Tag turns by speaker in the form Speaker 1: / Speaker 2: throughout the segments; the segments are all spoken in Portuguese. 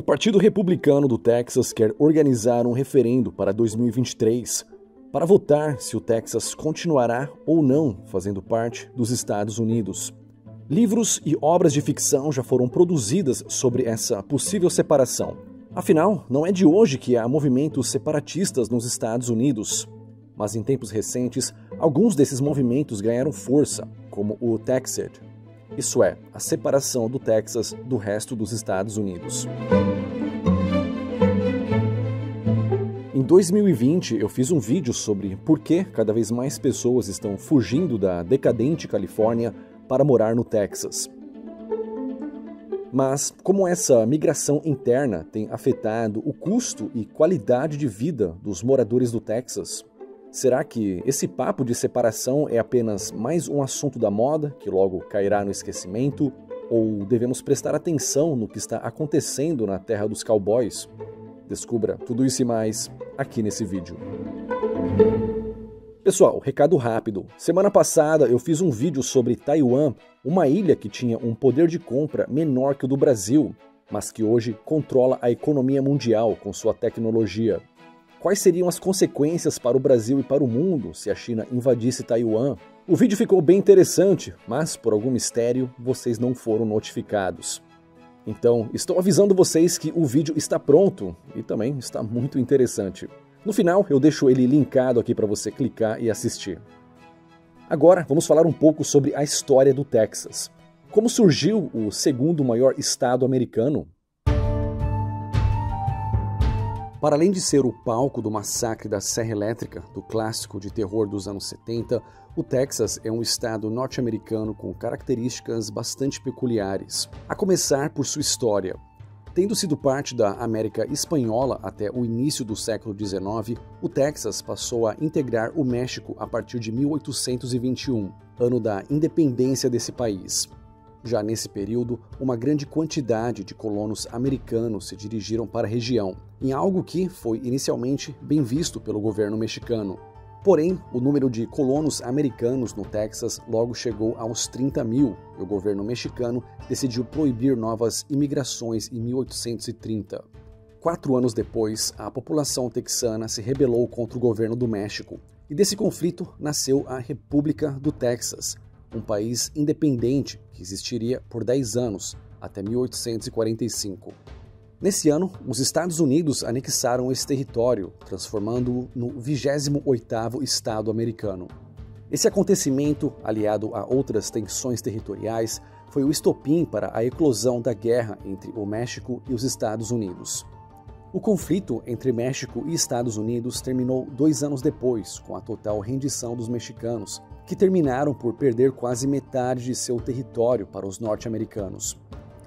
Speaker 1: O Partido Republicano do Texas quer organizar um referendo para 2023 para votar se o Texas continuará ou não fazendo parte dos Estados Unidos. Livros e obras de ficção já foram produzidas sobre essa possível separação. Afinal, não é de hoje que há movimentos separatistas nos Estados Unidos. Mas em tempos recentes, alguns desses movimentos ganharam força, como o Texit. Isso é, a separação do Texas do resto dos Estados Unidos. Em 2020, eu fiz um vídeo sobre por que cada vez mais pessoas estão fugindo da decadente Califórnia para morar no Texas. Mas como essa migração interna tem afetado o custo e qualidade de vida dos moradores do Texas? Será que esse papo de separação é apenas mais um assunto da moda, que logo cairá no esquecimento? Ou devemos prestar atenção no que está acontecendo na terra dos cowboys? Descubra tudo isso e mais aqui nesse vídeo. Pessoal, recado rápido. Semana passada eu fiz um vídeo sobre Taiwan, uma ilha que tinha um poder de compra menor que o do Brasil, mas que hoje controla a economia mundial com sua tecnologia. Quais seriam as consequências para o Brasil e para o mundo se a China invadisse Taiwan? O vídeo ficou bem interessante, mas por algum mistério vocês não foram notificados. Então, estou avisando vocês que o vídeo está pronto e também está muito interessante. No final, eu deixo ele linkado aqui para você clicar e assistir. Agora, vamos falar um pouco sobre a história do Texas. Como surgiu o segundo maior estado americano? Para além de ser o palco do massacre da Serra Elétrica, do clássico de terror dos anos 70, o Texas é um estado norte-americano com características bastante peculiares, a começar por sua história. Tendo sido parte da América Espanhola até o início do século XIX, o Texas passou a integrar o México a partir de 1821, ano da independência desse país. Já nesse período, uma grande quantidade de colonos americanos se dirigiram para a região, em algo que foi inicialmente bem visto pelo governo mexicano. Porém, o número de colonos americanos no Texas logo chegou aos 30 mil e o governo mexicano decidiu proibir novas imigrações em 1830. 4 anos depois, a população texana se rebelou contra o governo do México e desse conflito nasceu a República do Texas, um país independente que existiria por 10 anos, até 1845. Nesse ano, os Estados Unidos anexaram esse território, transformando-o no 28º estado americano. Esse acontecimento, aliado a outras tensões territoriais, foi o estopim para a eclosão da guerra entre o México e os Estados Unidos. O conflito entre México e Estados Unidos terminou 2 anos depois, com a total rendição dos mexicanos, que terminaram por perder quase metade de seu território para os norte-americanos.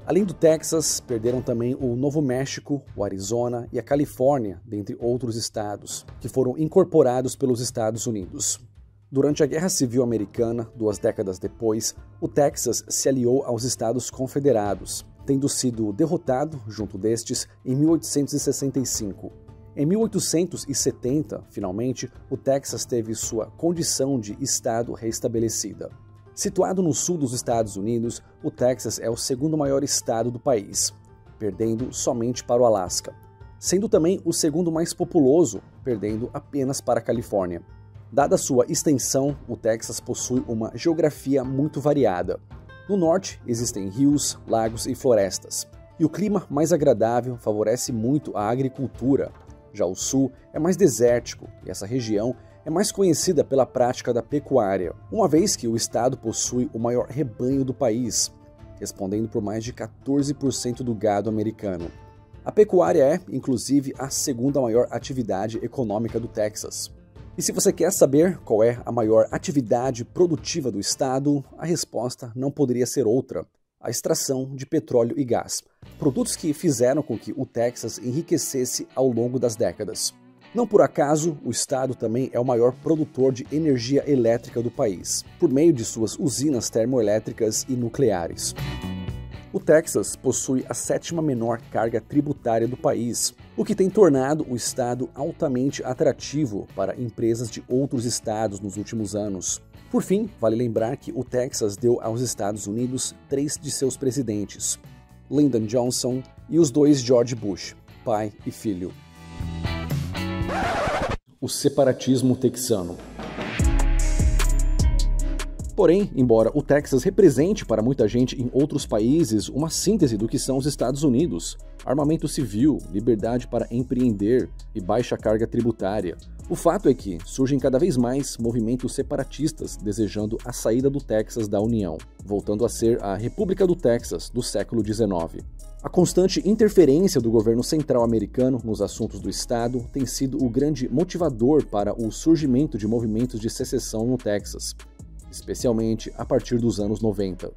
Speaker 1: Além do Texas, perderam também o Novo México, o Arizona e a Califórnia, dentre outros estados, que foram incorporados pelos Estados Unidos. Durante a Guerra Civil Americana, 2 décadas depois, o Texas se aliou aos Estados Confederados, tendo sido derrotado, junto destes, em 1865. Em 1870, finalmente, o Texas teve sua condição de estado restabelecida. Situado no sul dos Estados Unidos, o Texas é o segundo maior estado do país, perdendo somente para o Alasca, sendo também o segundo mais populoso, perdendo apenas para a Califórnia. Dada sua extensão, o Texas possui uma geografia muito variada. No norte existem rios, lagos e florestas, e o clima mais agradável favorece muito a agricultura. Já o sul é mais desértico e essa região é mais conhecida pela prática da pecuária, uma vez que o estado possui o maior rebanho do país, respondendo por mais de 14% do gado americano. A pecuária é, inclusive, a segunda maior atividade econômica do Texas. E se você quer saber qual é a maior atividade produtiva do estado, a resposta não poderia ser outra: a extração de petróleo e gás, produtos que fizeram com que o Texas enriquecesse ao longo das décadas. Não por acaso, o estado também é o maior produtor de energia elétrica do país, por meio de suas usinas termoelétricas e nucleares. O Texas possui a 7ª menor carga tributária do país, o que tem tornado o estado altamente atrativo para empresas de outros estados nos últimos anos. Por fim, vale lembrar que o Texas deu aos Estados Unidos 3 de seus presidentes. Lyndon Johnson e os dois George Bush, pai e filho. O separatismo texano. Porém, embora o Texas represente para muita gente em outros países uma síntese do que são os Estados Unidos, armamento civil, liberdade para empreender e baixa carga tributária, o fato é que surgem cada vez mais movimentos separatistas desejando a saída do Texas da União, voltando a ser a República do Texas do século XIX. A constante interferência do governo central americano nos assuntos do Estado tem sido o grande motivador para o surgimento de movimentos de secessão no Texas, especialmente a partir dos anos 90.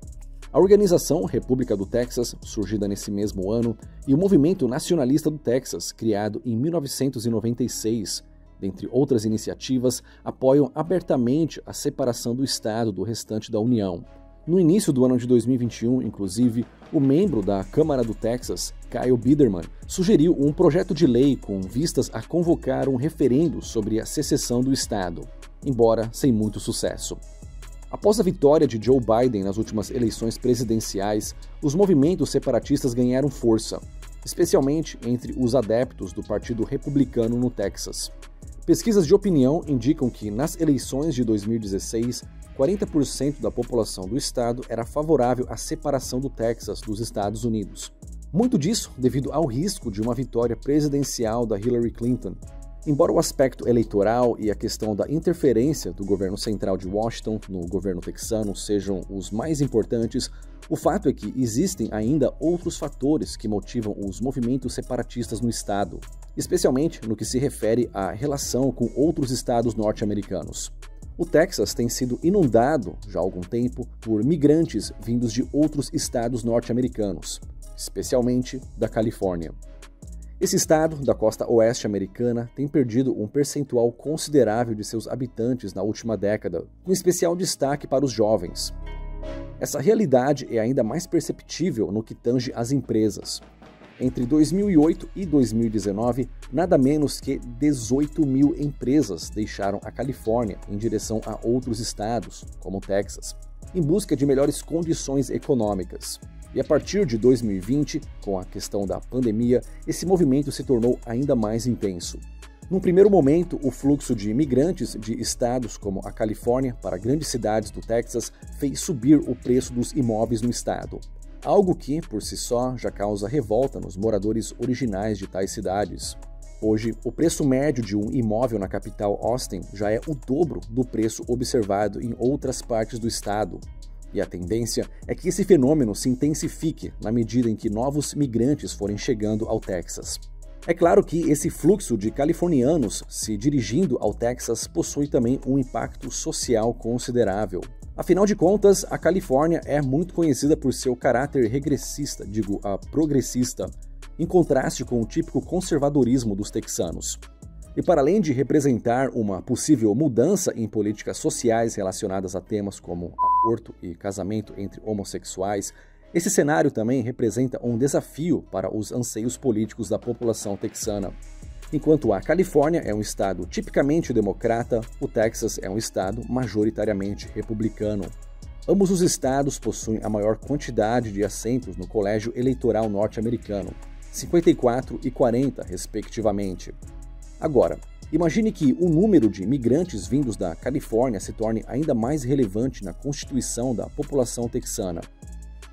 Speaker 1: A organização República do Texas, surgida nesse mesmo ano, e o Movimento Nacionalista do Texas, criado em 1996, dentre outras iniciativas, apoiam abertamente a separação do Estado do restante da União. No início do ano de 2021, inclusive, o membro da Câmara do Texas, Kyle Biederman, sugeriu um projeto de lei com vistas a convocar um referendo sobre a secessão do Estado, embora sem muito sucesso. Após a vitória de Joe Biden nas últimas eleições presidenciais, os movimentos separatistas ganharam força, especialmente entre os adeptos do Partido Republicano no Texas. Pesquisas de opinião indicam que, nas eleições de 2016, 40% da população do estado era favorável à separação do Texas dos Estados Unidos. Muito disso devido ao risco de uma vitória presidencial da Hillary Clinton. Embora o aspecto eleitoral e a questão da interferência do governo central de Washington no governo texano sejam os mais importantes, o fato é que existem ainda outros fatores que motivam os movimentos separatistas no estado, especialmente no que se refere à relação com outros estados norte-americanos. O Texas tem sido inundado, já há algum tempo, por migrantes vindos de outros estados norte-americanos, especialmente da Califórnia. Esse estado, da costa oeste americana, tem perdido um percentual considerável de seus habitantes na última década, com especial destaque para os jovens. Essa realidade é ainda mais perceptível no que tange às empresas. Entre 2008 e 2019, nada menos que 18 mil empresas deixaram a Califórnia em direção a outros estados, como o Texas, em busca de melhores condições econômicas. E a partir de 2020, com a questão da pandemia, esse movimento se tornou ainda mais intenso. Num primeiro momento, o fluxo de imigrantes de estados como a Califórnia para grandes cidades do Texas fez subir o preço dos imóveis no estado, algo que, por si só, já causa revolta nos moradores originais de tais cidades. Hoje, o preço médio de um imóvel na capital Austin já é o dobro do preço observado em outras partes do estado. E a tendência é que esse fenômeno se intensifique na medida em que novos migrantes forem chegando ao Texas. É claro que esse fluxo de californianos se dirigindo ao Texas possui também um impacto social considerável. Afinal de contas, a Califórnia é muito conhecida por seu caráter regressista, progressista, em contraste com o típico conservadorismo dos texanos. E para além de representar uma possível mudança em políticas sociais relacionadas a temas como aborto e casamento entre homossexuais, esse cenário também representa um desafio para os anseios políticos da população texana. Enquanto a Califórnia é um estado tipicamente democrata, o Texas é um estado majoritariamente republicano. Ambos os estados possuem a maior quantidade de assentos no colégio eleitoral norte-americano, 54 e 40, respectivamente. Agora, imagine que o número de imigrantes vindos da Califórnia se torne ainda mais relevante na constituição da população texana.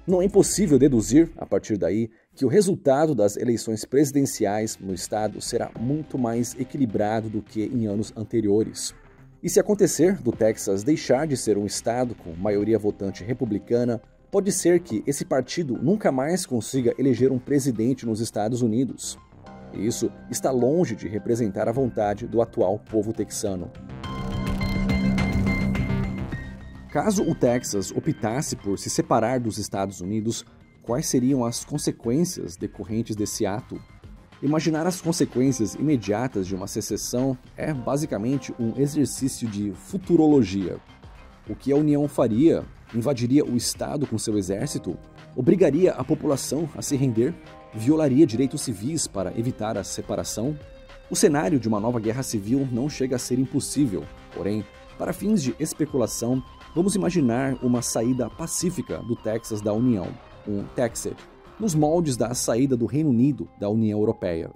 Speaker 1: Não é impossível deduzir, a partir daí, que o resultado das eleições presidenciais no estado será muito mais equilibrado do que em anos anteriores. E se acontecer do Texas deixar de ser um estado com maioria votante republicana, pode ser que esse partido nunca mais consiga eleger um presidente nos Estados Unidos. E isso está longe de representar a vontade do atual povo texano. Caso o Texas optasse por se separar dos Estados Unidos, quais seriam as consequências decorrentes desse ato? Imaginar as consequências imediatas de uma secessão é basicamente um exercício de futurologia. O que a União faria? Invadiria o Estado com seu exército? Obrigaria a população a se render? Violaria direitos civis para evitar a separação? O cenário de uma nova guerra civil não chega a ser impossível, porém, para fins de especulação, vamos imaginar uma saída pacífica do Texas da União, um Texit, nos moldes da saída do Reino Unido da União Europeia.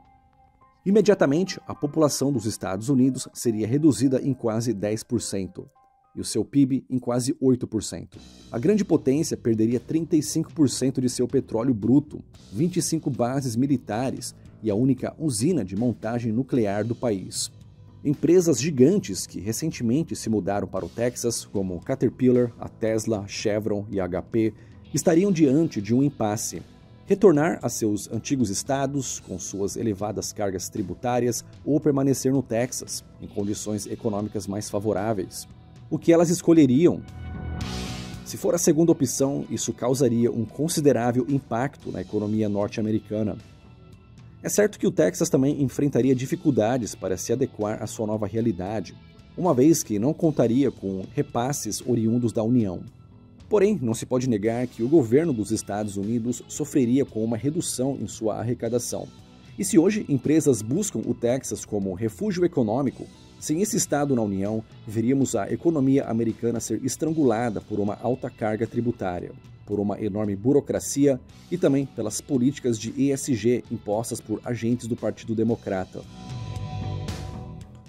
Speaker 1: Imediatamente, a população dos Estados Unidos seria reduzida em quase 10%, e o seu PIB em quase 8%. A grande potência perderia 35% de seu petróleo bruto, 25 bases militares e a única usina de montagem nuclear do país. Empresas gigantes que recentemente se mudaram para o Texas, como Caterpillar, a Tesla, Chevron e a HP, estariam diante de um impasse. Retornar a seus antigos estados, com suas elevadas cargas tributárias, ou permanecer no Texas, em condições econômicas mais favoráveis. O que elas escolheriam? Se for a segunda opção, isso causaria um considerável impacto na economia norte-americana. É certo que o Texas também enfrentaria dificuldades para se adequar à sua nova realidade, uma vez que não contaria com repasses oriundos da União. Porém, não se pode negar que o governo dos Estados Unidos sofreria com uma redução em sua arrecadação. E se hoje empresas buscam o Texas como refúgio econômico, sem esse estado na União, veríamos a economia americana ser estrangulada por uma alta carga tributária, por uma enorme burocracia e também pelas políticas de ESG impostas por agentes do Partido Democrata.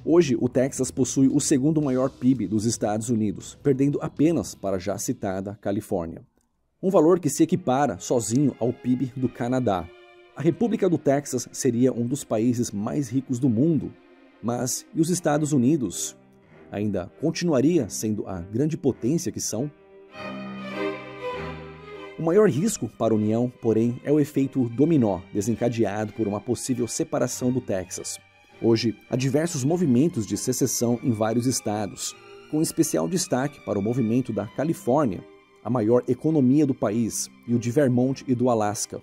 Speaker 1: Hoje, o Texas possui o segundo maior PIB dos Estados Unidos, perdendo apenas para a já citada Califórnia. Um valor que se equipara sozinho ao PIB do Canadá. A República do Texas seria um dos países mais ricos do mundo, mas e os Estados Unidos? Ainda continuaria sendo a grande potência que são? O maior risco para a União, porém, é o efeito dominó desencadeado por uma possível separação do Texas. Hoje, há diversos movimentos de secessão em vários estados, com especial destaque para o movimento da Califórnia, a maior economia do país, e o de Vermont e do Alasca.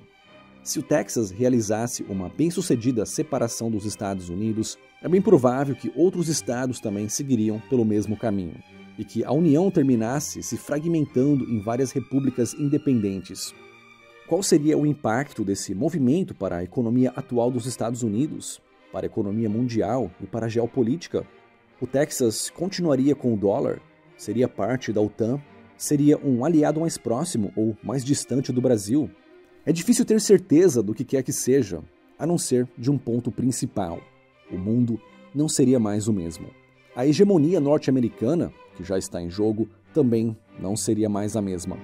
Speaker 1: Se o Texas realizasse uma bem-sucedida separação dos Estados Unidos, é bem provável que outros estados também seguiriam pelo mesmo caminho, e que a União terminasse se fragmentando em várias repúblicas independentes. Qual seria o impacto desse movimento para a economia atual dos Estados Unidos, para a economia mundial e para a geopolítica? O Texas continuaria com o dólar? Seria parte da OTAN? Seria um aliado mais próximo ou mais distante do Brasil? É difícil ter certeza do que quer que seja, a não ser de um ponto principal. O mundo não seria mais o mesmo. A hegemonia norte-americana, que já está em jogo, também não seria mais a mesma.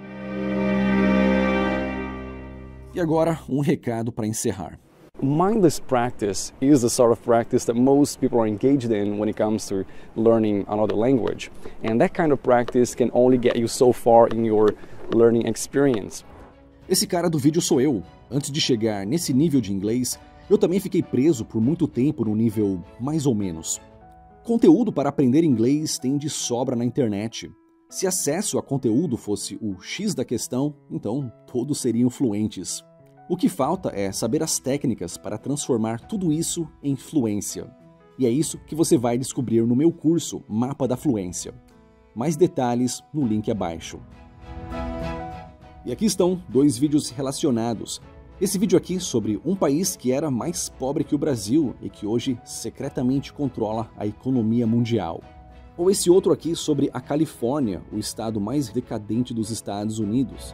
Speaker 1: E agora, um recado para encerrar.
Speaker 2: Mindless practice is the sort of practice that most people are engaged in when it comes to learning another language. And that kind of practice can only get you so far in your learning experience.
Speaker 1: Esse cara do vídeo sou eu. Antes de chegar nesse nível de inglês, eu também fiquei preso por muito tempo no nível mais ou menos. Conteúdo para aprender inglês tem de sobra na internet. Se acesso a conteúdo fosse o X da questão, então todos seriam fluentes. O que falta é saber as técnicas para transformar tudo isso em fluência. E é isso que você vai descobrir no meu curso Mapa da Fluência. Mais detalhes no link abaixo. E aqui estão 2 vídeos relacionados. Esse vídeo aqui sobre um país que era mais pobre que o Brasil e que hoje secretamente controla a economia mundial. Ou esse outro aqui sobre a Califórnia, o estado mais decadente dos Estados Unidos.